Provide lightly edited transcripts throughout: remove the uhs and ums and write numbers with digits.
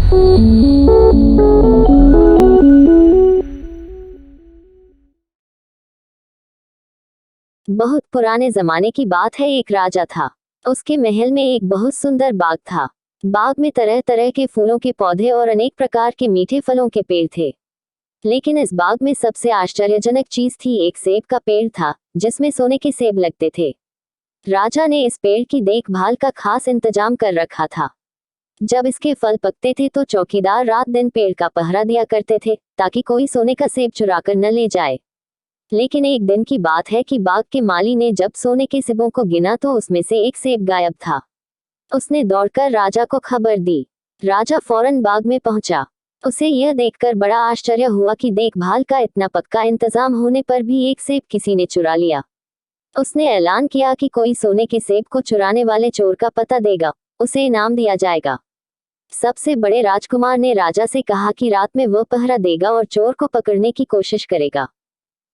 बहुत पुराने जमाने की बात है। एक राजा था। उसके महल में एक बहुत सुंदर बाग था। बाग में तरह तरह के फूलों के पौधे और अनेक प्रकार के मीठे फलों के पेड़ थे। लेकिन इस बाग में सबसे आश्चर्यजनक चीज थी, एक सेब का पेड़ था जिसमें सोने के सेब लगते थे। राजा ने इस पेड़ की देखभाल का खास इंतजाम कर रखा था। जब इसके फल पकते थे तो चौकीदार रात दिन पेड़ का पहरा दिया करते थे ताकि कोई सोने का सेब चुराकर न ले जाए। लेकिन एक दिन की बात है कि बाग के माली ने जब सोने के सेबों को गिना तो उसमें से एक सेब गायब था। उसने दौड़कर राजा को खबर दी। राजा फौरन बाग में पहुंचा। उसे यह देखकर बड़ा आश्चर्य हुआ कि देखभाल का इतना पक्का इंतजाम होने पर भी एक सेब किसी ने चुरा लिया। उसने ऐलान किया कि कोई सोने के सेब को चुराने वाले चोर का पता देगा, उसे इनाम दिया जाएगा। सबसे बड़े राजकुमार ने राजा से कहा कि रात में वह पहरा देगा और चोर को पकड़ने की कोशिश करेगा।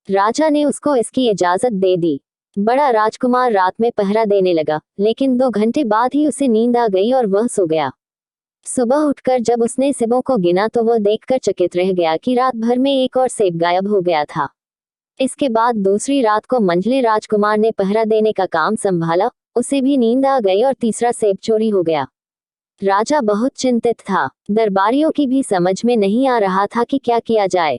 राजा ने उसको इसकी इजाजत दे दी। बड़ा राजकुमार रात में पहरा देने लगा, लेकिन 2 घंटे बाद ही उसे नींद आ गई और वह सो गया। सुबह उठकर जब उसने सेबों को गिना तो वह देखकर चकित रह गया कि रात भर में एक और सेब गायब हो गया था। इसके बाद दूसरी रात को मंझले राजकुमार ने पहरा देने का काम संभाला, उसे भी नींद आ गई और तीसरा सेब चोरी हो गया। राजा बहुत चिंतित था। दरबारियों की भी समझ में नहीं आ रहा था कि क्या किया जाए।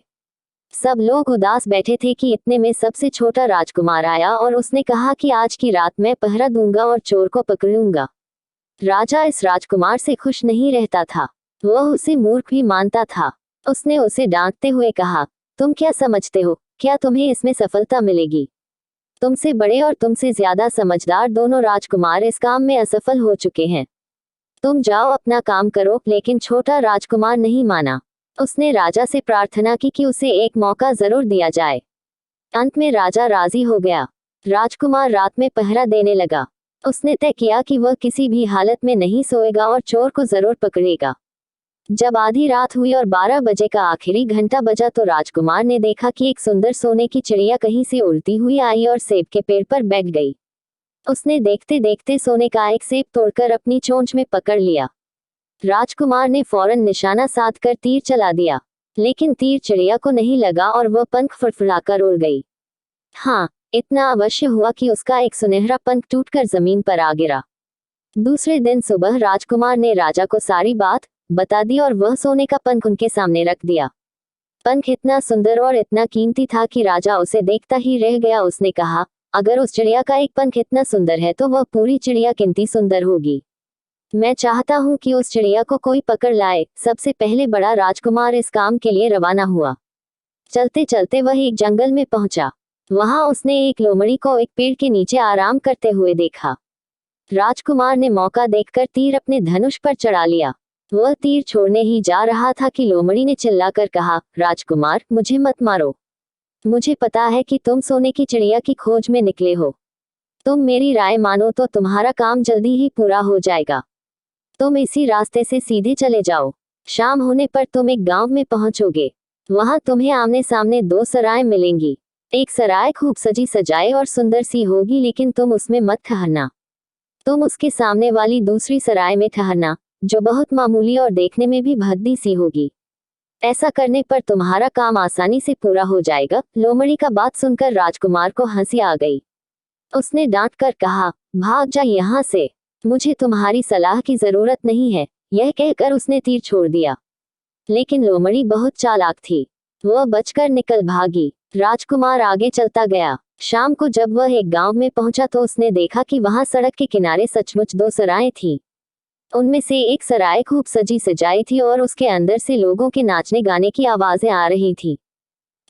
सब लोग उदास बैठे थे कि इतने में सबसे छोटा राजकुमार आया और उसने कहा कि आज की रात मैं पहरा दूंगा और चोर को पकड़ूंगा। राजा इस राजकुमार से खुश नहीं रहता था। वह उसे मूर्ख भी मानता था। उसने उसे डांटते हुए कहा, तुम क्या समझते हो, क्या तुम्हें इसमें सफलता मिलेगी? तुमसे बड़े और तुमसे ज्यादा समझदार दोनों राजकुमार इस काम में असफल हो चुके हैं। तुम जाओ अपना काम करो। लेकिन छोटा राजकुमार नहीं माना। उसने राजा से प्रार्थना की कि उसे एक मौका जरूर दिया जाए। अंत में राजा राजी हो गया। राजकुमार रात में पहरा देने लगा। उसने तय किया कि वह किसी भी हालत में नहीं सोएगा और चोर को जरूर पकड़ेगा। जब आधी रात हुई और 12 बजे का आखिरी घंटा बजा तो राजकुमार ने देखा कि एक सुंदर सोने की चिड़िया कहीं से उड़ती हुई आई और सेब के पेड़ पर बैठ गई। उसने देखते देखते सोने का एक सेब तोड़कर अपनी चोंच में पकड़ लिया। राजकुमार ने फौरन निशाना साधकर तीर चला दिया, लेकिन तीर चिड़िया को नहीं लगा और वह पंख फड़फड़ाकर उड़ गई। हाँ, इतना अवश्य हुआ कि उसका एक सुनहरा पंख टूटकर जमीन पर आ गिरा। दूसरे दिन सुबह राजकुमार ने राजा को सारी बात बता दी और वह सोने का पंख उनके सामने रख दिया। पंख इतना सुंदर और इतना कीमती था कि राजा उसे देखता ही रह गया। उसने कहा, अगर उस चिड़िया का एक पंख इतना सुंदर है तो वह पूरी चिड़िया कितनी सुंदर होगी। मैं चाहता हूँ कि उस चिड़िया को कोई पकड़ लाए। सबसे पहले बड़ा राजकुमार इस काम के लिए रवाना हुआ। चलते चलते वह एक जंगल में पहुंचा। वहां उसने एक लोमड़ी को एक पेड़ के नीचे आराम करते हुए देखा। राजकुमार ने मौका देखकर तीर अपने धनुष पर चढ़ा लिया। वह तीर छोड़ने ही जा रहा था कि लोमड़ी ने चिल्लाकर कहा, राजकुमार, मुझे मत मारो। मुझे पता है कि तुम सोने की चिड़िया की खोज में निकले हो। तुम मेरी राय मानो तो तुम्हारा काम जल्दी ही पूरा हो जाएगा। तुम इसी रास्ते से सीधे चले जाओ। शाम होने पर तुम एक गांव में पहुंचोगे। वहां तुम्हें आमने सामने 2 सराय मिलेंगी। एक सराय खूब सजी सजाए और सुंदर सी होगी, लेकिन तुम उसमें मत ठहरना। तुम उसके सामने वाली दूसरी सराय में ठहरना, जो बहुत मामूली और देखने में भी भद्दी सी होगी। ऐसा करने पर तुम्हारा काम आसानी से पूरा हो जाएगा। लोमड़ी का बात सुनकर राजकुमार को हंसी आ गई। उसने डांट कर कहा, भाग जा यहाँ से, मुझे तुम्हारी सलाह की जरूरत नहीं है। यह कहकर उसने तीर छोड़ दिया। लेकिन लोमड़ी बहुत चालाक थी। वह बचकर निकल भागी। राजकुमार आगे चलता गया। शाम को जब वह एक गांव में पहुंचा तो उसने देखा कि वहां सड़क के किनारे सचमुच 2 सराय थीं। उनमें से एक सराय खूब सजी सजाई थी और उसके अंदर से लोगों के नाचने गाने की आवाजें आ रही थी।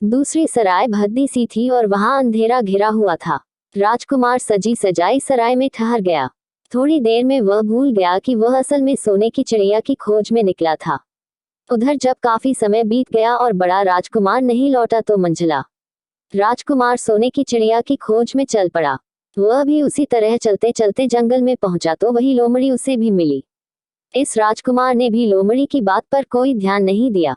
दूसरी सराय भद्दी सी थी और वहां अंधेरा घिरा हुआ था। राजकुमार सजी सजाई सराय में ठहर गया। थोड़ी देर में वह भूल गया कि वह असल में सोने की चिड़िया की खोज में निकला था। उधर जब काफी समय बीत गया और बड़ा राजकुमार नहीं लौटा तो मंझला राजकुमार सोने की चिड़िया की खोज में चल पड़ा। वह भी उसी तरह चलते चलते जंगल में पहुंचा तो वही लोमड़ी उसे भी मिली। इस राजकुमार ने भी लोमड़ी की बात पर कोई ध्यान नहीं दिया।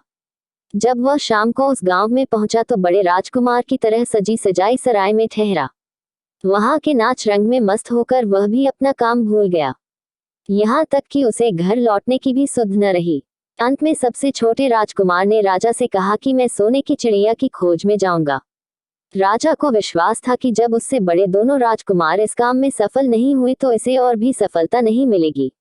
जब वह शाम को उस गांव में पहुंचा तो बड़े राजकुमार की तरह सजी सजाई सराय में ठहरा। वहां के नाच रंग में मस्त होकर वह भी अपना काम भूल गया। यहाँ तक कि उसे घर लौटने की भी सुध न रही। अंत में सबसे छोटे राजकुमार ने राजा से कहा कि मैं सोने की चिड़िया की खोज में जाऊंगा। राजा को विश्वास था कि जब उससे बड़े दोनों राजकुमार इस काम में सफल नहीं हुए तो इसे और भी सफलता नहीं मिलेगी।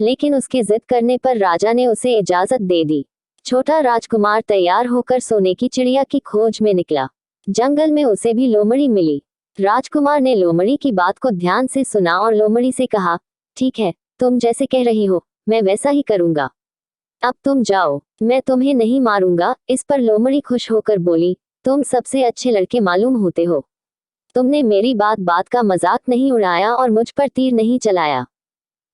लेकिन उसके जिद करने पर राजा ने उसे इजाजत दे दी। छोटा राजकुमार तैयार होकर सोने की चिड़िया की खोज में निकला। जंगल में उसे भी लोमड़ी मिली। राजकुमार ने लोमड़ी की बात को ध्यान से सुना और लोमड़ी से कहा, ठीक है, तुम जैसे कह रही हो मैं वैसा ही करूंगा। अब तुम जाओ, मैं तुम्हें नहीं मारूंगा। इस पर लोमड़ी खुश होकर बोली, तुम सबसे अच्छे लड़के मालूम होते हो। तुमने मेरी बात बात का मजाक नहीं उड़ाया और मुझ पर तीर नहीं चलाया।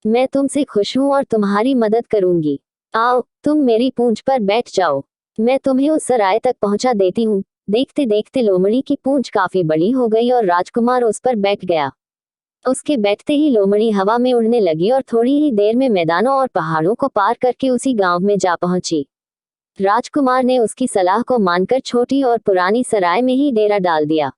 मैं तुमसे खुश हूं और तुम्हारी मदद करूंगी। आओ, तुम मेरी पूंछ पर बैठ जाओ, मैं तुम्हें उस सराय तक पहुंचा देती हूँ। देखते देखते लोमड़ी की पूंछ काफी बड़ी हो गई और राजकुमार उस पर बैठ गया। उसके बैठते ही लोमड़ी हवा में उड़ने लगी और थोड़ी ही देर में मैदानों और पहाड़ों को पार करके उसी गांव में जा पहुंची। राजकुमार ने उसकी सलाह को मानकर छोटी और पुरानी सराय में ही डेरा डाल दिया।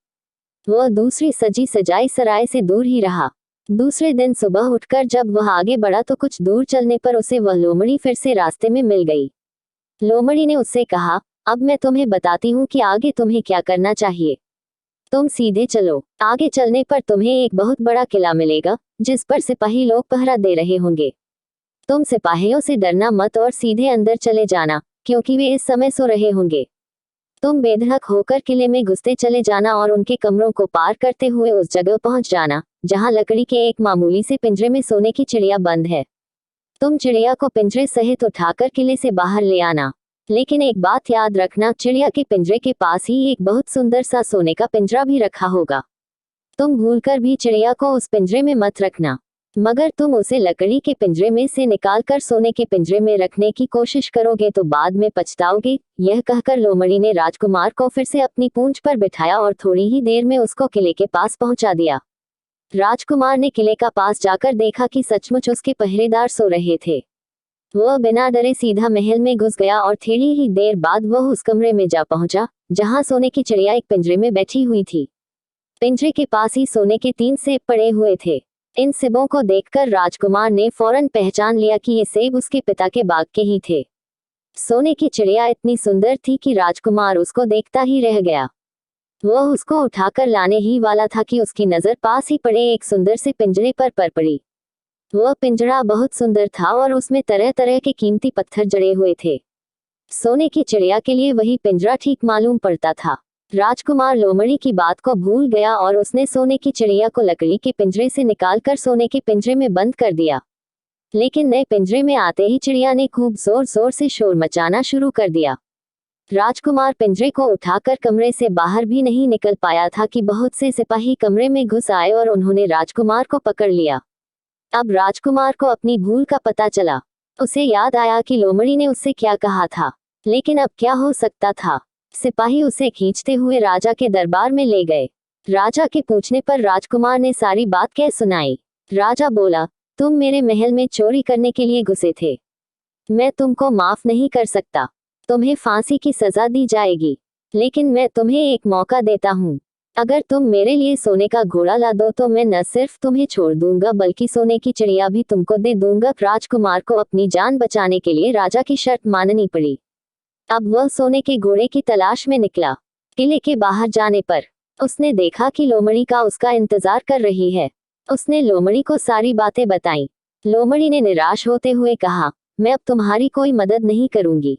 वह दूसरी सजी सजाई सराय से दूर ही रहा। दूसरे दिन सुबह उठकर जब वह आगे बढ़ा तो कुछ दूर चलने पर उसे वह लोमड़ी फिर से रास्ते में मिल गई। लोमड़ी ने उससे कहा, अब मैं तुम्हें बताती हूँ कि आगे तुम्हें क्या करना चाहिए। तुम सीधे चलो, आगे चलने पर तुम्हें एक बहुत बड़ा किला मिलेगा जिस पर सिपाही लोग पहरा दे रहे होंगे। तुम सिपाहियों से डरना मत और सीधे अंदर चले जाना, क्योंकि वे इस समय सो रहे होंगे। तुम बेधड़क होकर किले में घुसते चले जाना और उनके कमरों को पार करते हुए उस जगह पहुंच जाना जहां लकड़ी के एक मामूली से पिंजरे में सोने की चिड़िया बंद है। तुम चिड़िया को पिंजरे सहित उठाकर किले से बाहर ले आना। लेकिन एक बात याद रखना, चिड़िया के पिंजरे के पास ही एक बहुत सुंदर सा सोने का पिंजरा भी रखा होगा। तुम भूलकर भी चिड़िया को उस पिंजरे में मत रखना, मगर तुम उसे लकड़ी के पिंजरे में से निकालकर सोने के पिंजरे में रखने की कोशिश करोगे तो बाद में पछताओगे। यह कहकर लोमड़ी ने राजकुमार को फिर से अपनी पूंछ पर बिठाया और थोड़ी ही देर में उसको किले के पास पहुंचा दिया। राजकुमार ने किले का पास जाकर देखा कि सचमुच उसके पहरेदार सो रहे थे। वह बिना डरे सीधा महल में घुस गया और थोड़ी ही देर बाद वह उस कमरे में जा पहुंचा जहां सोने की चिड़िया एक पिंजरे में बैठी हुई थी। पिंजरे के पास ही सोने के 3 सेब पड़े हुए थे। इन सेबों को देखकर राजकुमार ने फौरन पहचान लिया कि ये सेब उसके पिता के बाग के ही थे। सोने की चिड़िया इतनी सुंदर थी कि राजकुमार उसको देखता ही रह गया। वह उसको उठाकर लाने ही वाला था कि उसकी नजर पास ही पड़े एक सुंदर से पिंजरे पर पड़ी। वह पिंजरा बहुत सुंदर था और उसमें तरह तरह के कीमती पत्थर जड़े हुए थे। सोने की चिड़िया के लिए वही पिंजरा ठीक मालूम पड़ता था। राजकुमार लोमड़ी की बात को भूल गया और उसने सोने की चिड़िया को लकड़ी के पिंजरे से निकालकर सोने के पिंजरे में बंद कर दिया। लेकिन नए पिंजरे में आते ही चिड़िया ने खूब जोर जोर से शोर मचाना शुरू कर दिया। राजकुमार पिंजरे को उठाकर कमरे से बाहर भी नहीं निकल पाया था कि बहुत से सिपाही कमरे में घुस आए और उन्होंने राजकुमार को पकड़ लिया। अब राजकुमार को अपनी भूल का पता चला। उसे याद आया कि लोमड़ी ने उससे क्या कहा था, लेकिन अब क्या हो सकता था। सिपाही उसे खींचते हुए राजा के दरबार में ले गए। राजा के पूछने पर राजकुमार ने सारी बात कह सुनाई। राजा बोला, तुम मेरे महल में चोरी करने के लिए घुसे थे। मैं तुमको माफ नहीं कर सकता, तुम्हें फांसी की सजा दी जाएगी। लेकिन मैं तुम्हें एक मौका देता हूँ, अगर तुम मेरे लिए सोने का घोड़ा ला दो तो मैं न सिर्फ तुम्हें छोड़ दूंगा बल्कि सोने की चिड़िया भी तुमको दे दूंगा। राजकुमार को अपनी जान बचाने के लिए राजा की शर्त माननी पड़ी। अब वह सोने के घोड़े की तलाश में निकला। किले के बाहर जाने पर उसने देखा कि लोमड़ी का उसका इंतजार कर रही है। उसने लोमड़ी को सारी बातें बताई। लोमड़ी ने निराश होते हुए कहा, मैं अब तुम्हारी कोई मदद नहीं करूंगी।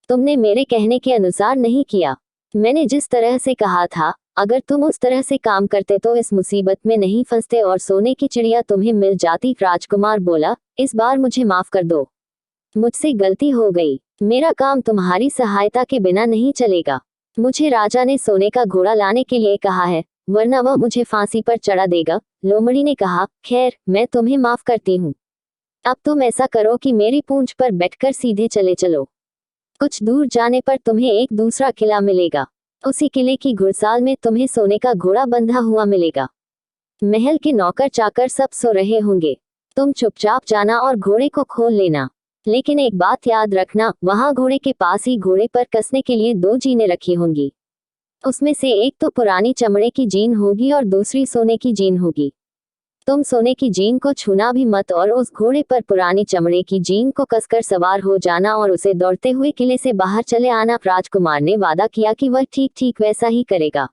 तुमने मेरे कहने के अनुसार नहीं किया। मैंने जिस तरह से कहा था, अगर तुम उस तरह से काम करते तो इस मुसीबत में नहीं फंसते और सोने की चिड़िया तुम्हें मिल जाती। राजकुमार बोला, इस बार मुझे माफ कर दो, मुझसे गलती हो गई। मेरा काम तुम्हारी सहायता के बिना नहीं चलेगा। मुझे राजा ने सोने का घोड़ा लाने के लिए कहा है, वरना वह मुझे फांसी पर चढ़ा देगा। लोमड़ी ने कहा, खैर मैं तुम्हें माफ करती हूँ। अब तुम ऐसा करो कि मेरी पूंछ पर बैठकर सीधे चले चलो। कुछ दूर जाने पर तुम्हें एक दूसरा किला मिलेगा। उसी किले की घुड़साल में तुम्हें सोने का घोड़ा बंधा हुआ मिलेगा। महल के नौकर चाकर सब सो रहे होंगे। तुम चुपचाप जाना और घोड़े को खोल लेना। लेकिन एक बात याद रखना, वहां घोड़े के पास ही घोड़े पर कसने के लिए 2 जीनें रखी होंगी। उसमें से एक तो पुरानी चमड़े की जीन होगी और दूसरी सोने की जीन होगी। तुम सोने की जीन को छूना भी मत और उस घोड़े पर पुरानी चमड़े की जीन को कसकर सवार हो जाना और उसे दौड़ते हुए किले से बाहर चले आना। राजकुमार ने वादा किया कि वह ठीक ठीक वैसा ही करेगा।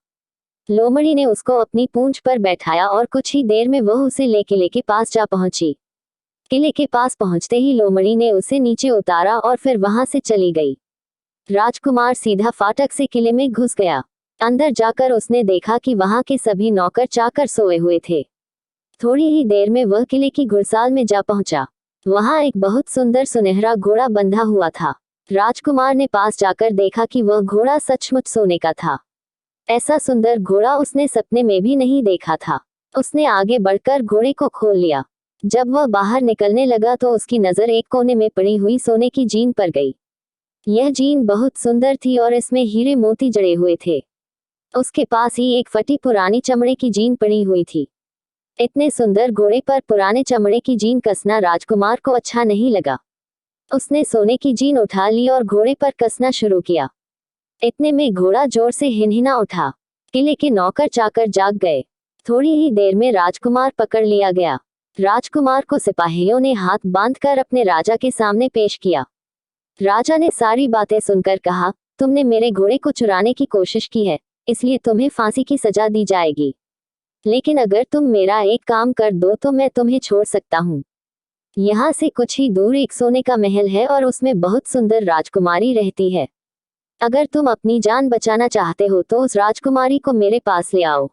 लोमड़ी ने उसको अपनी पूंछ पर बैठाया और कुछ ही देर में वह उसे ले किले के पास जा पहुंची। किले के पास पहुंचते ही लोमड़ी ने उसे नीचे उतारा और फिर वहां से चली गई। राजकुमार सीधा फाटक से किले में घुस गया। अंदर जाकर उसने देखा कि वहां के सभी नौकर चाकर सोए हुए थे। थोड़ी ही देर में वह किले की घुड़साल में जा पहुंचा। वहां एक बहुत सुंदर सुनहरा घोड़ा बंधा हुआ था। राजकुमार ने पास जाकर देखा कि वह घोड़ा सचमुच सोने का था। ऐसा सुंदर घोड़ा उसने सपने में भी नहीं देखा था। उसने आगे बढ़कर घोड़े को खोल लिया। जब वह बाहर निकलने लगा तो उसकी नजर एक कोने में पड़ी हुई सोने की जीन पर गई। यह जीन बहुत सुंदर थी और इसमें हीरे मोती जड़े हुए थे। उसके पास ही एक फटी पुरानी चमड़े की जीन पड़ी हुई थी। इतने सुंदर घोड़े पर पुराने चमड़े की जीन कसना राजकुमार को अच्छा नहीं लगा। उसने सोने की जीन उठा ली और घोड़े पर कसना शुरू किया। इतने में घोड़ा जोर से हिनहिना उठा। किले के नौकर चाकर जाग गए। थोड़ी ही देर में राजकुमार पकड़ लिया गया। राजकुमार को सिपाहियों ने हाथ बांधकर अपने राजा के सामने पेश किया। राजा ने सारी बातें सुनकर कहा, तुमने मेरे घोड़े को चुराने की कोशिश की है, इसलिए तुम्हें फांसी की सजा दी जाएगी। लेकिन अगर तुम मेरा एक काम कर दो तो मैं तुम्हें छोड़ सकता हूँ। यहाँ से कुछ ही दूर एक सोने का महल है और उसमें बहुत सुंदर राजकुमारी रहती है। अगर तुम अपनी जान बचाना चाहते हो तो उस राजकुमारी को मेरे पास ले आओ।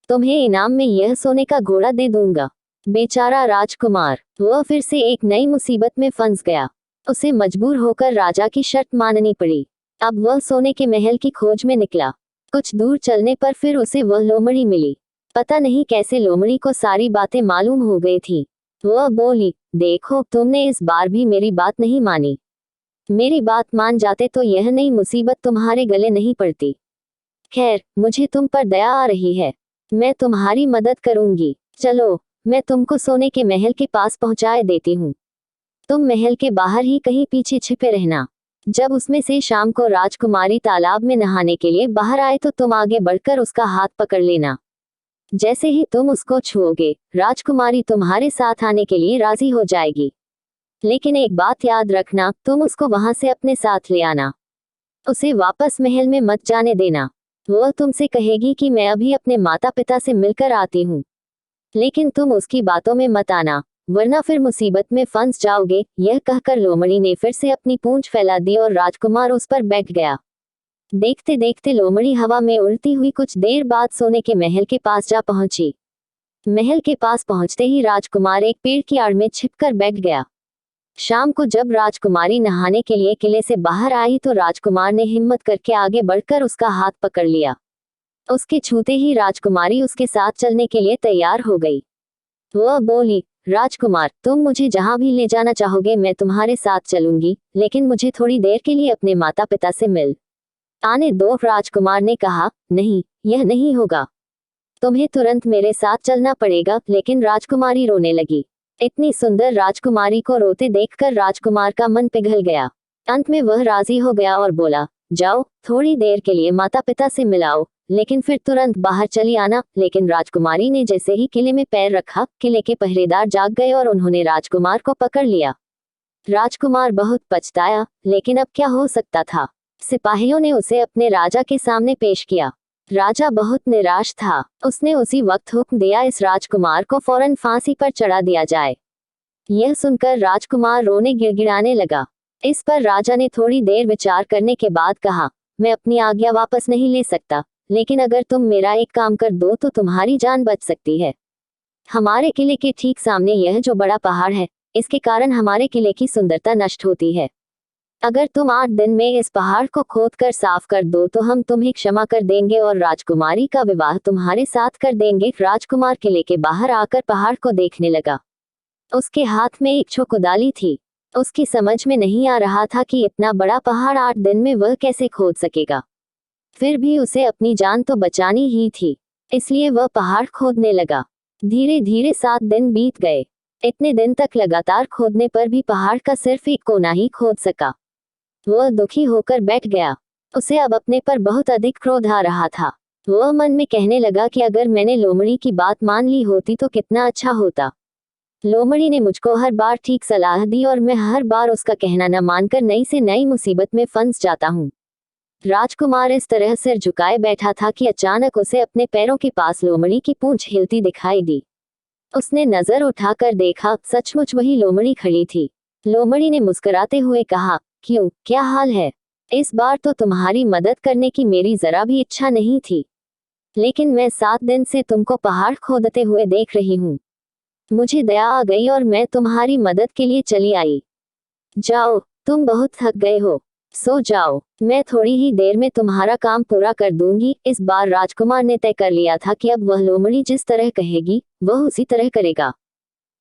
तुम्हें इनाम में यह सोने का घोड़ा दे दूंगा। बेचारा राजकुमार, वह फिर से एक नई मुसीबत में फंस गया। उसे मजबूर होकर राजा की शर्त माननी पड़ी। अब वह सोने के महल की खोज में निकला। कुछ दूर चलने पर फिर उसे वह लोमड़ी मिली। पता नहीं कैसे लोमड़ी को सारी बातें मालूम हो गई थी। वह बोली, देखो तुमने इस बार भी मेरी बात नहीं मानी। मेरी बात मान जाते तो यह नई मुसीबत तुम्हारे गले नहीं पड़ती। खैर, मुझे तुम पर दया आ रही है। मैं तुम्हारी मदद करूंगी। चलो, मैं तुमको सोने के महल के पास पहुंचाए देती हूँ। तुम महल के बाहर ही कहीं पीछे छिपे रहना। जब उसमें से शाम को राजकुमारी तालाब में नहाने के लिए बाहर आए तो तुम आगे बढ़कर उसका हाथ पकड़ लेना। जैसे ही तुम उसको छुओगे, राजकुमारी तुम्हारे साथ आने के लिए राजी हो जाएगी। लेकिन एक बात याद रखना, तुम उसको वहां से अपने साथ ले आना। उसे वापस महल में मत जाने देना। वह तुमसे कहेगी कि मैं अभी अपने माता पिता से मिलकर आती हूँ। लेकिन तुम उसकी बातों में मत आना, वरना फिर मुसीबत में फंस जाओगे। यह कहकर लोमड़ी ने फिर से अपनी पूंछ फैला दी और राजकुमार उस पर बैठ गया। देखते देखते लोमड़ी हवा में उड़ती हुई कुछ देर बाद सोने के महल के पास जा पहुंची। महल के पास पहुंचते ही राजकुमार एक पेड़ की आड़ में छिपकर बैठ गया। शाम को जब राजकुमारी नहाने के लिए किले से बाहर आई तो राजकुमार ने हिम्मत करके आगे बढ़कर उसका हाथ पकड़ लिया। उसके छूते ही राजकुमारी उसके साथ चलने के लिए तैयार हो गई। वह बोली, राजकुमार, तुम मुझे जहां भी ले जाना चाहोगे मैं तुम्हारे साथ चलूंगी, लेकिन मुझे थोड़ी देर के लिए अपने माता पिता से मिल आने दो। राजकुमार ने कहा, नहीं, यह नहीं होगा। तुम्हें तुरंत मेरे साथ चलना पड़ेगा। लेकिन राजकुमारी रोने लगी। इतनी सुंदर राजकुमारी को रोते देखकर राजकुमार का मन पिघल गया। अंत में वह राजी हो गया और बोला, जाओ, थोड़ी देर के लिए माता पिता से मिलाओ, लेकिन फिर तुरंत बाहर चली आना। लेकिन राजकुमारी ने जैसे ही किले में पैर रखा, किले के पहरेदार जाग गए और उन्होंने राजकुमार को पकड़ लिया। राजकुमार बहुत पछताया, लेकिन अब क्या हो सकता था। सिपाहियों ने उसे अपने राजा के सामने पेश किया। राजा बहुत निराश था। उसने उसी वक्त हुक्म दिया, इस राजकुमार को फौरन फांसी पर चढ़ा दिया जाए। यह सुनकर राजकुमार रोने गिड़गिड़ाने लगा। इस पर राजा ने थोड़ी देर विचार करने के बाद कहा, मैं अपनी आज्ञा वापस नहीं ले सकता, लेकिन अगर तुम मेरा एक काम कर दो तो तुम्हारी जान बच सकती है। हमारे किले के ठीक सामने यह जो बड़ा पहाड़ है, इसके कारण हमारे किले की सुंदरता नष्ट होती है। अगर तुम 8 दिन में इस पहाड़ को खोदकर साफ कर दो तो हम तुम्हें क्षमा कर देंगे और राजकुमारी का विवाह तुम्हारे साथ कर देंगे। राजकुमार किले के बाहर आकर पहाड़ को देखने लगा। उसके हाथ में एक कुदाली थी। उसकी समझ में नहीं आ रहा था कि इतना बड़ा पहाड़ 8 दिन में वह कैसे खोद सकेगा। फिर भी उसे अपनी जान तो बचानी ही थी, इसलिए वह पहाड़ खोदने लगा। धीरे धीरे 7 दिन बीत गए। इतने दिन तक लगातार खोदने पर भी पहाड़ का सिर्फ एक कोना ही खोद सका। वह दुखी होकर बैठ गया। उसे अब अपने पर बहुत अधिक क्रोध आ रहा था। वह मन में कहने लगा कि अगर मैंने लोमड़ी की बात मान ली होती तो कितना अच्छा होता। लोमड़ी ने मुझको हर बार ठीक सलाह दी और मैं हर बार उसका कहना न मानकर नई से नई मुसीबत में फंस जाता हूँ। राजकुमार इस तरह सिर झुकाए बैठा था कि अचानक उसे अपने पैरों के पास लोमड़ी की पूंछ हिलती दिखाई दी। उसने नजर उठाकर देखा, सचमुच वही लोमड़ी खड़ी थी। लोमड़ी ने मुस्कुराते हुए कहा, क्यों, क्या हाल है? इस बार तो तुम्हारी मदद करने की मेरी जरा भी इच्छा नहीं थी, लेकिन मैं 7 दिन से तुमको पहाड़ खोदते हुए देख रही हूँ। मुझे दया आ गई और मैं तुम्हारी मदद के लिए चली आई। जाओ, तुम बहुत थक गए हो, सो जाओ, मैं थोड़ी ही देर में तुम्हारा काम पूरा कर दूंगी। इस बार राजकुमार ने तय कर लिया था कि अब वह लोमड़ी जिस तरह कहेगी वह उसी तरह करेगा।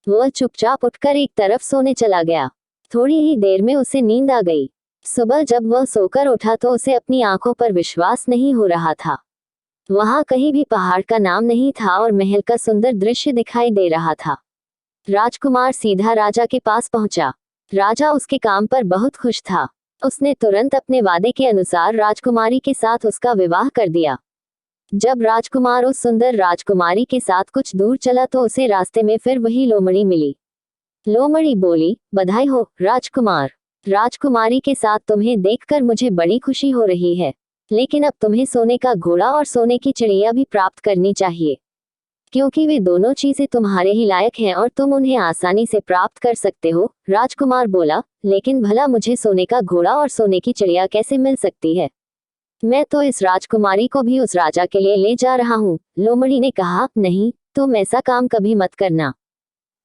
वह चुपचाप उठकर एक तरफ सोने चला गया। थोड़ी ही देर में उसे नींद आ गई। सुबह जब वह सोकर उठा तो उसे अपनी आंखों पर विश्वास नहीं हो रहा था। वहां कहीं भी पहाड़ का नाम नहीं था और महल का सुंदर दृश्य दिखाई दे रहा था। राजकुमार सीधा राजा के पास पहुंचा। राजा उसके काम पर बहुत खुश था। उसने तुरंत अपने वादे के अनुसार राजकुमारी के साथ उसका विवाह कर दिया। जब राजकुमार उस सुंदर राजकुमारी के साथ कुछ दूर चला तो उसे रास्ते में फिर वही लोमड़ी मिली। लोमड़ी बोली, बधाई हो राजकुमार। राजकुमारी के साथ तुम्हें देखकर मुझे बड़ी खुशी हो रही है, लेकिन अब तुम्हें सोने का घोड़ा और सोने की चिड़िया भी प्राप्त करनी चाहिए, क्योंकि वे दोनों चीजें तुम्हारे ही लायक हैं और तुम उन्हें आसानी से प्राप्त कर सकते हो। राजकुमार बोला, लेकिन भला मुझे सोने का घोड़ा और सोने की चिड़िया कैसे मिल सकती है? मैं तो इस राजकुमारी को भी उस राजा के लिए ले जा रहा हूँ। लोमड़ी ने कहा, नहीं, तुम ऐसा काम कभी मत करना।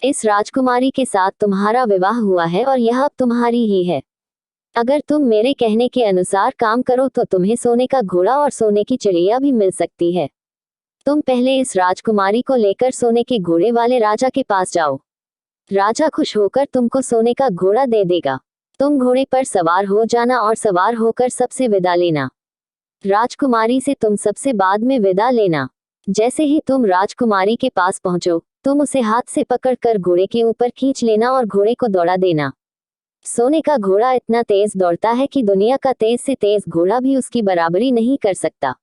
इस राजकुमारी के साथ तुम्हारा विवाह हुआ है और यह अब तुम्हारी ही है। अगर तुम मेरे कहने के अनुसार काम करो तो तुम्हें सोने का घोड़ा और सोने की चिड़िया भी मिल सकती है। तुम पहले इस राजकुमारी को लेकर सोने के घोड़े वाले राजा के पास जाओ। राजा खुश होकर तुमको सोने का घोड़ा दे देगा। तुम घोड़े पर सवार हो जाना और सवार होकर सबसे विदा लेना। राजकुमारी से तुम सबसे बाद में विदा लेना। जैसे ही तुम राजकुमारी के पास पहुंचो, तुम उसे हाथ से पकड़कर घोड़े के ऊपर खींच लेना और घोड़े को दौड़ा देना। सोने का घोड़ा इतना तेज दौड़ता है कि दुनिया का तेज से तेज घोड़ा भी उसकी बराबरी नहीं कर सकता।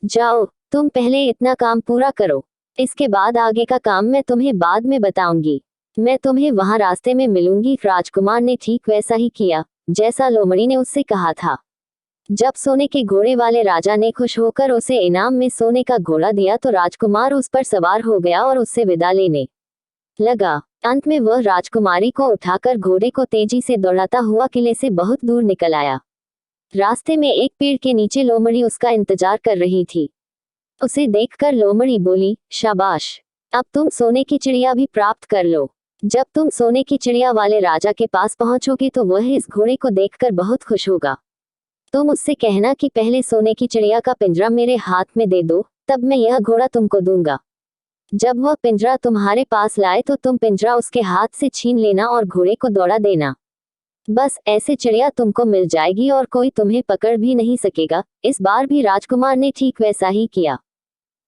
जाओ, तुम पहले इतना काम पूरा करो, इसके बाद आगे का काम मैं तुम्हें बाद में बताऊंगी। मैं तुम्हें वहां रास्ते में मिलूंगी। राजकुमार ने ठीक वैसा ही किया जैसा लोमड़ी ने उससे कहा था। जब सोने के घोड़े वाले राजा ने खुश होकर उसे इनाम में सोने का घोड़ा दिया तो राजकुमार उस पर सवार हो गया और उससे विदा लेने लगा। अंत में वह राजकुमारी को उठाकर घोड़े को तेजी से दौड़ाता हुआ किले से बहुत दूर निकल आया। रास्ते में एक पेड़ के नीचे लोमड़ी उसका इंतजार कर रही थी। उसे देखकर लोमड़ी बोली, शाबाश, अब तुम सोने की चिड़िया भी प्राप्त कर लो। जब तुम सोने की चिड़िया वाले राजा के पास पहुंचोगे तो वह इस घोड़े को देखकर बहुत खुश होगा। तुम उससे कहना कि पहले सोने की चिड़िया का पिंजरा मेरे हाथ में दे दो, तब मैं यह घोड़ा तुमको दूंगा। जब वह पिंजरा तुम्हारे पास लाए तो तुम पिंजरा उसके हाथ से छीन लेना और घोड़े को दौड़ा देना। बस ऐसे चिड़िया तुमको मिल जाएगी और कोई तुम्हें पकड़ भी नहीं सकेगा। इस बार भी राजकुमार ने ठीक वैसा ही किया।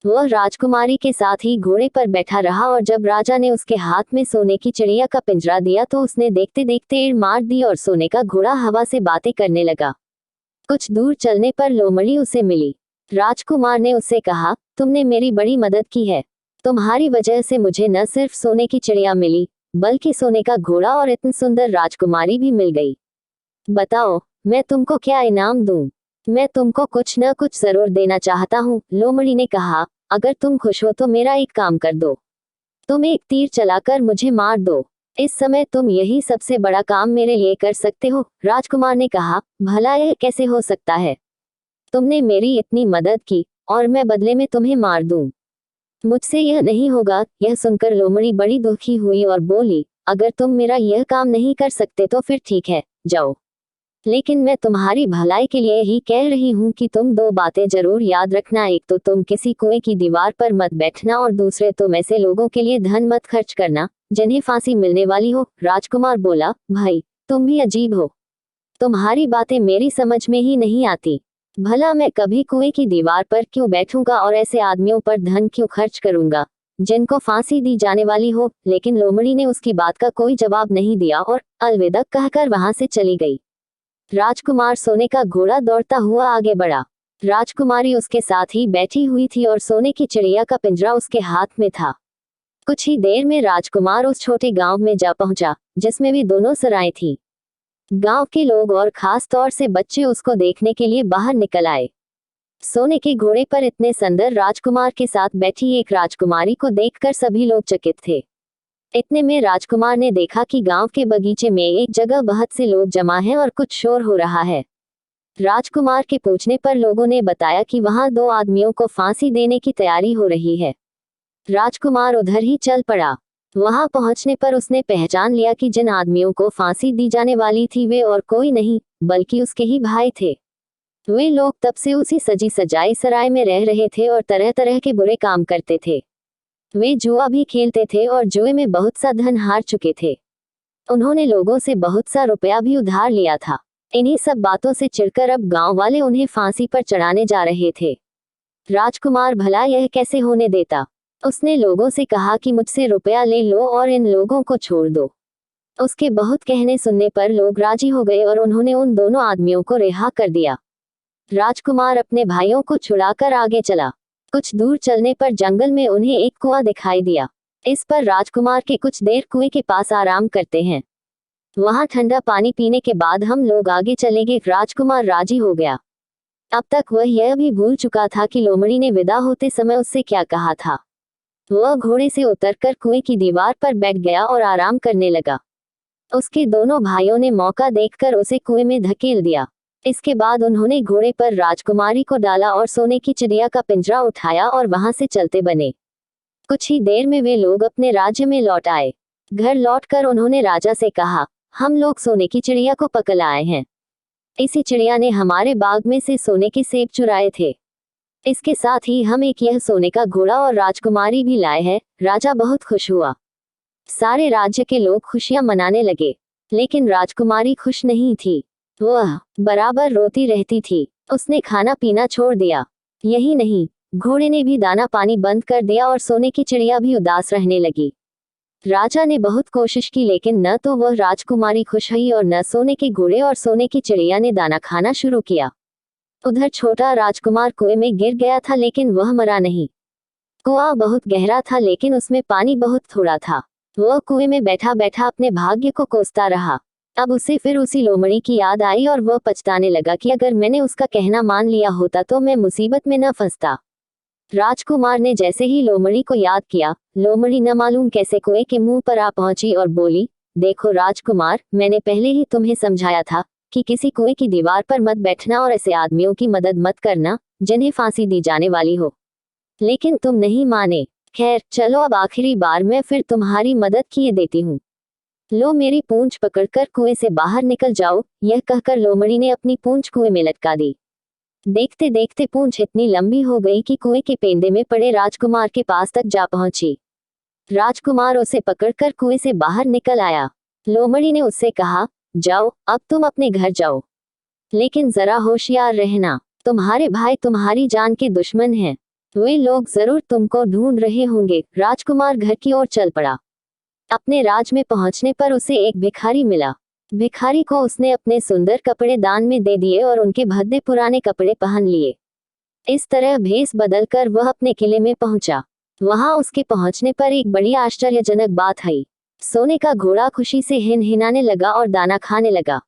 वह राजकुमारी के साथ ही घोड़े पर बैठा रहा और जब राजा ने उसके हाथ में सोने की चिड़िया का पिंजरा दिया तो उसने देखते देखते एड़ मार दी और सोने का घोड़ा हवा से बातें करने लगा। कुछ दूर चलने पर लोमड़ी उसे मिली। राजकुमार ने उससे कहा, तुमने मेरी बड़ी मदद की है। तुम्हारी वजह से मुझे न सिर्फ सोने की चिड़िया मिली, बल्कि सोने का घोड़ा और इतनी सुंदर राजकुमारी भी मिल गई। बताओ, मैं तुमको क्या इनाम दूं? मैं तुमको कुछ न कुछ जरूर देना चाहता हूँ। लोमड़ी ने कहा, अगर तुम खुश हो तो मेरा एक काम कर दो। तुम एक तीर चलाकर मुझे मार दो। इस समय तुम यही सबसे बड़ा काम मेरे लिए कर सकते हो। राजकुमार ने कहा, भला यह कैसे हो सकता है? तुमने मेरी इतनी मदद की और मैं बदले में तुम्हें मार दूं? मुझसे यह नहीं होगा। यह सुनकर लोमड़ी बड़ी दुखी हुई और बोली, अगर तुम मेरा यह काम नहीं कर सकते तो फिर ठीक है, जाओ। लेकिन मैं तुम्हारी भलाई के लिए ही कह रही हूँ कि तुम 2 बातें जरूर याद रखना। एक तो तुम किसी कुएं की दीवार पर मत बैठना और दूसरे तुम ऐसे लोगों के लिए धन मत खर्च करना जिन्हें फांसी मिलने वाली हो। राजकुमार बोला, भाई, तुम भी अजीब हो। तुम्हारी बातें मेरी समझ में ही नहीं आती। भला मैं कभी कुएं की दीवार पर क्यों बैठूंगा और ऐसे आदमियों पर धन क्यों खर्च करूंगा जिनको फांसी दी जाने वाली हो। लेकिन लोमड़ी ने उसकी बात का कोई जवाब नहीं दिया और अलविदा कहकर वहां से चली गई। राजकुमार सोने का घोड़ा दौड़ता हुआ आगे बढ़ा। राजकुमारी उसके साथ ही बैठी हुई थी और सोने की चिड़िया का पिंजरा उसके हाथ में था। कुछ ही देर में राजकुमार उस छोटे गांव में जा पहुंचा, जिसमें भी दोनों सराय थी। गांव के लोग और खास तौर से बच्चे उसको देखने के लिए बाहर निकल आए। सोने के घोड़े पर इतने सुंदर राजकुमार के साथ बैठी एक राजकुमारी को देखकर सभी लोग चकित थे। इतने में राजकुमार ने देखा कि गांव के बगीचे में एक जगह बहुत से लोग जमा हैं और कुछ शोर हो रहा है। राजकुमार के पूछने पर लोगों ने बताया कि वहां 2 आदमियों को फांसी देने की तैयारी हो रही है। राजकुमार उधर ही चल पड़ा। वहां पहुंचने पर उसने पहचान लिया कि जिन आदमियों को फांसी दी जाने वाली थी वे और कोई नहीं बल्कि उसके ही भाई थे। वे लोग तब से उसी सजी सजाई सराय में रह रहे थे और तरह तरह के बुरे काम करते थे। वे जुआ भी खेलते थे और जुए में बहुत सा धन हार चुके थे। उन्होंने लोगों से बहुत सा रुपया भी उधार लिया था। इन्हीं सब बातों से चिढ़कर अब गांव वाले उन्हें फांसी पर चढ़ाने जा रहे थे। राजकुमार भला यह कैसे होने देता। उसने लोगों से कहा कि मुझसे रुपया ले लो और इन लोगों को छोड़ दो। उसके बहुत कहने सुनने पर लोग राजी हो गए और उन्होंने उन दोनों आदमियों को रिहा कर दिया। राजकुमार अपने भाइयों को छुड़ाकर आगे चला। कुछ दूर चलने पर जंगल में उन्हें एक कुआं दिखाई दिया। इस पर राजकुमार के कुछ देर कुएं के पास आराम करते हैं। वहां ठंडा पानी पीने के बाद हम लोग आगे चलेंगे। राजकुमार राजी हो गया। अब तक वह यह भी भूल चुका था कि लोमड़ी ने विदा होते समय उससे क्या कहा था। वह घोड़े से उतरकर कुएं की दीवार पर बैठ गया और आराम करने लगा। उसके दोनों भाइयों ने मौका देखकर उसे कुएं में धकेल दिया। इसके बाद उन्होंने घोड़े पर राजकुमारी को डाला और सोने की चिड़िया का पिंजरा उठाया और वहां से चलते बने। कुछ ही देर में वे लोग अपने राज्य में लौट आए। घर लौटकर उन्होंने राजा से कहा, हम लोग सोने की चिड़िया को पकड़ आए हैं। इसी चिड़िया ने हमारे बाग में से सोने के सेब चुराए थे। इसके साथ ही हम एक यह सोने का घोड़ा और राजकुमारी भी लाए हैं। राजा बहुत खुश हुआ। सारे राज्य के लोग खुशियां मनाने लगे, लेकिन राजकुमारी खुश नहीं थी। वह बराबर रोती रहती थी। उसने खाना पीना छोड़ दिया। यही नहीं, घोड़े ने भी दाना पानी बंद कर दिया और सोने की चिड़िया भी उदास रहने लगी। राजा ने बहुत कोशिश की, लेकिन न तो वह राजकुमारी खुश हुई और न सोने के घोड़े और सोने की चिड़िया ने दाना खाना शुरू किया। उधर छोटा राजकुमार कुएं में गिर गया था, लेकिन वह मरा नहीं। कुआं बहुत गहरा था, लेकिन उसमें पानी बहुत थोड़ा था। वह कुएं में बैठा बैठा अपने भाग्य को कोसता रहा। अब उसे फिर उसी लोमड़ी की याद आई और वह पछताने लगा कि अगर मैंने उसका कहना मान लिया होता तो मैं मुसीबत में न फंसता। राजकुमार ने जैसे ही लोमड़ी को याद किया, लोमड़ी न मालूम कैसे कुएं के मुंह पर आ पहुंची और बोली, देखो राजकुमार, मैंने पहले ही तुम्हें समझाया था कि किसी कुएं की दीवार पर मत बैठना और ऐसे आदमियों की मदद मत करना जिन्हें फांसी दी जाने वाली हो, लेकिन तुम नहीं माने। खैर चलो, अब आखिरी बार मैं फिर तुम्हारी मदद किए देती हूँ। लो मेरी पूंछ पकड़कर कुएं से बाहर निकल जाओ। यह कहकर लोमड़ी ने अपनी पूंछ कुएं में लटका दी। देखते देखते पूंछ इतनी लंबी हो गई कि कुएं के पेंदे में पड़े राजकुमार के पास तक जा पहुंची। राजकुमार उसे पकड़कर कुएं से बाहर निकल आया। लोमड़ी ने उससे कहा, जाओ अब तुम अपने घर जाओ, लेकिन जरा होशियार रहना, तुम्हारे भाई तुम्हारी जान के दुश्मन हैं। वे लोग जरूर तुमको ढूंढ रहे होंगे। राजकुमार घर की ओर चल पड़ा। अपने राज में पहुंचने पर उसे एक भिखारी मिला। भिखारी को उसने अपने सुंदर कपड़े दान में दे दिए और उनके भद्दे पुराने कपड़े पहन लिए। इस तरह भेष बदलकर वह अपने किले में पहुंचा। वहां उसके पहुंचने पर एक बड़ी आश्चर्यजनक बात हुई। सोने का घोड़ा खुशी से हिनहिनाने लगा और दाना खाने लगा।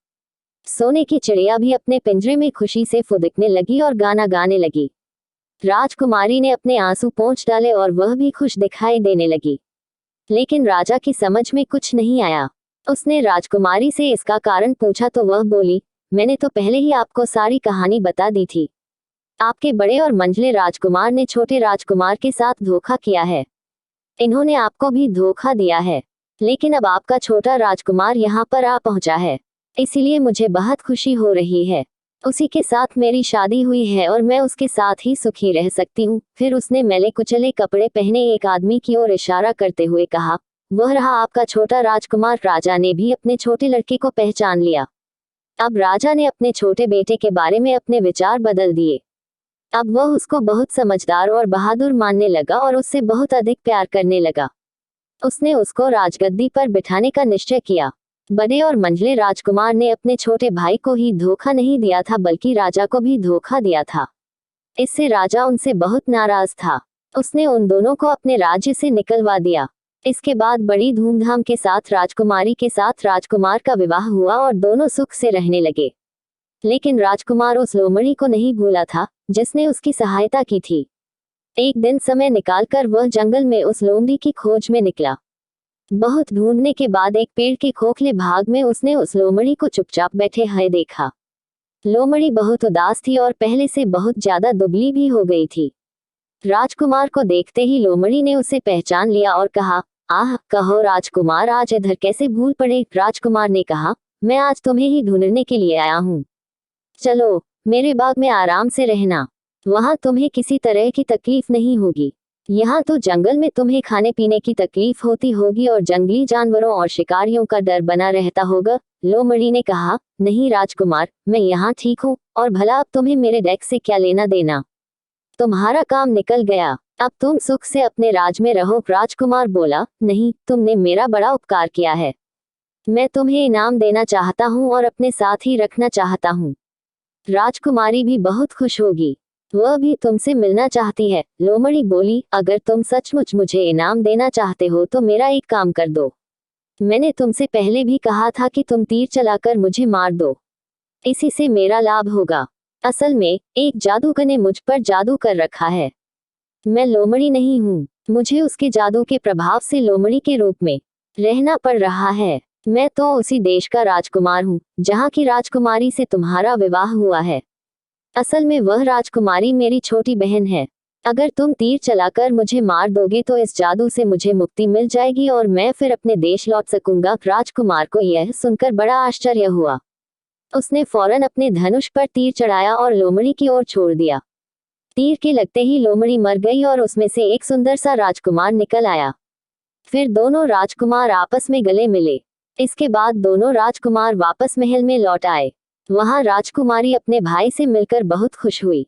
सोने की चिड़िया भी अपने पिंजरे में खुशी से फुदकने लगी और गाना गाने लगी। राजकुमारी ने अपने आंसू पोंछ डाले और वह भी खुश दिखाई देने लगी। लेकिन राजा की समझ में कुछ नहीं आया। उसने राजकुमारी से इसका कारण पूछा तो वह बोली, मैंने तो पहले ही आपको सारी कहानी बता दी थी। आपके बड़े और मंझले राजकुमार ने छोटे राजकुमार के साथ धोखा किया है। इन्होंने आपको भी धोखा दिया है, लेकिन अब आपका छोटा राजकुमार यहाँ पर आ पहुंचा है, इसीलिए मुझे बहुत खुशी हो रही है। उसी के साथ मेरी शादी हुई है और मैं उसके साथ ही सुखी रह सकती हूँ। फिर उसने मैले कुचले कपड़े पहने एक आदमी की ओर इशारा करते हुए कहा, वह रहा आपका छोटा राजकुमार। राजा ने भी अपने छोटे लड़के को पहचान लिया। अब राजा ने अपने छोटे बेटे के बारे में अपने विचार बदल दिए। अब वह उसको बहुत समझदार और बहादुर मानने लगा और उससे बहुत अधिक प्यार करने लगा। उसने उसको राजगद्दी पर बिठाने का निश्चय किया। बड़े और मंझले राजकुमार ने अपने छोटे भाई को ही धोखा नहीं दिया था, बल्कि राजा को भी धोखा दिया था। इससे राजा उनसे बहुत नाराज था। उसने उन दोनों को अपने राज्य से निकलवा दिया। इसके बाद बड़ी धूमधाम के साथ राजकुमारी के साथ राजकुमार का विवाह हुआ और दोनों सुख से रहने लगे। लेकिन राजकुमार उस लोमड़ी को नहीं भूला था जिसने उसकी सहायता की थी। एक दिन समय निकालकर वह जंगल में उस लोमड़ी की खोज में निकला। बहुत ढूंढने के बाद एक पेड़ के खोखले भाग में उसने उस लोमड़ी को चुपचाप बैठे हुए देखा। लोमड़ी बहुत उदास थी और पहले से बहुत ज्यादा दुबली भी हो गई थी। राजकुमार को देखते ही लोमड़ी ने उसे पहचान लिया और कहा, आह, कहो राजकुमार, आज इधर कैसे भूल पड़े। राजकुमार ने कहा, मैं आज तुम्हें ही ढूंढने के लिए आया हूँ। चलो मेरे बाग में आराम से रहना, वहाँ तुम्हें किसी तरह की तकलीफ नहीं होगी। यहाँ तो जंगल में तुम्हें खाने पीने की तकलीफ होती होगी और जंगली जानवरों और शिकारियों का डर बना रहता होगा। लोमड़ी ने कहा, नहीं राजकुमार, मैं यहाँ ठीक हूँ, और भला अब तुम्हें मेरे डेस्क से क्या लेना देना। तुम्हारा काम निकल गया, अब तुम सुख से अपने राज में रहो। राजकुमार बोला, नहीं, तुमने मेरा बड़ा उपकार किया है, मैं तुम्हें इनाम देना चाहता हूँ और अपने साथ ही रखना चाहता हूँ। राजकुमारी भी बहुत खुश होगी, वह भी तुमसे मिलना चाहती है। लोमड़ी बोली, अगर तुम सचमुच मुझे इनाम देना चाहते हो तो मेरा एक काम कर दो। मैंने तुमसे पहले भी कहा था कि तुम तीर चलाकर मुझे मार दो, इसी से मेरा लाभ होगा। असल में एक जादूगर ने मुझ पर जादू कर रखा है। मैं लोमड़ी नहीं हूँ, मुझे उसके जादू के प्रभाव से लोमड़ी के रूप में रहना पड़ रहा है। मैं तो उसी देश का राजकुमार हूँ जहाँ की राजकुमारी से तुम्हारा विवाह हुआ है। असल में वह राजकुमारी मेरी छोटी बहन है। अगर तुम तीर चलाकर मुझे मार दोगे तो इस जादू से मुझे मुक्ति मिल जाएगी और मैं फिर अपने देश लौट सकूंगा। राजकुमार को यह सुनकर बड़ा आश्चर्य हुआ। उसने फौरन अपने धनुष पर तीर चढ़ाया और लोमड़ी की ओर छोड़ दिया। तीर के लगते ही लोमड़ी मर गई और उसमें से एक सुंदर सा राजकुमार निकल आया। फिर दोनों राजकुमार आपस में गले मिले। इसके बाद दोनों राजकुमार वापस महल में लौट आए। वहां राजकुमारी अपने भाई से मिलकर बहुत खुश हुई।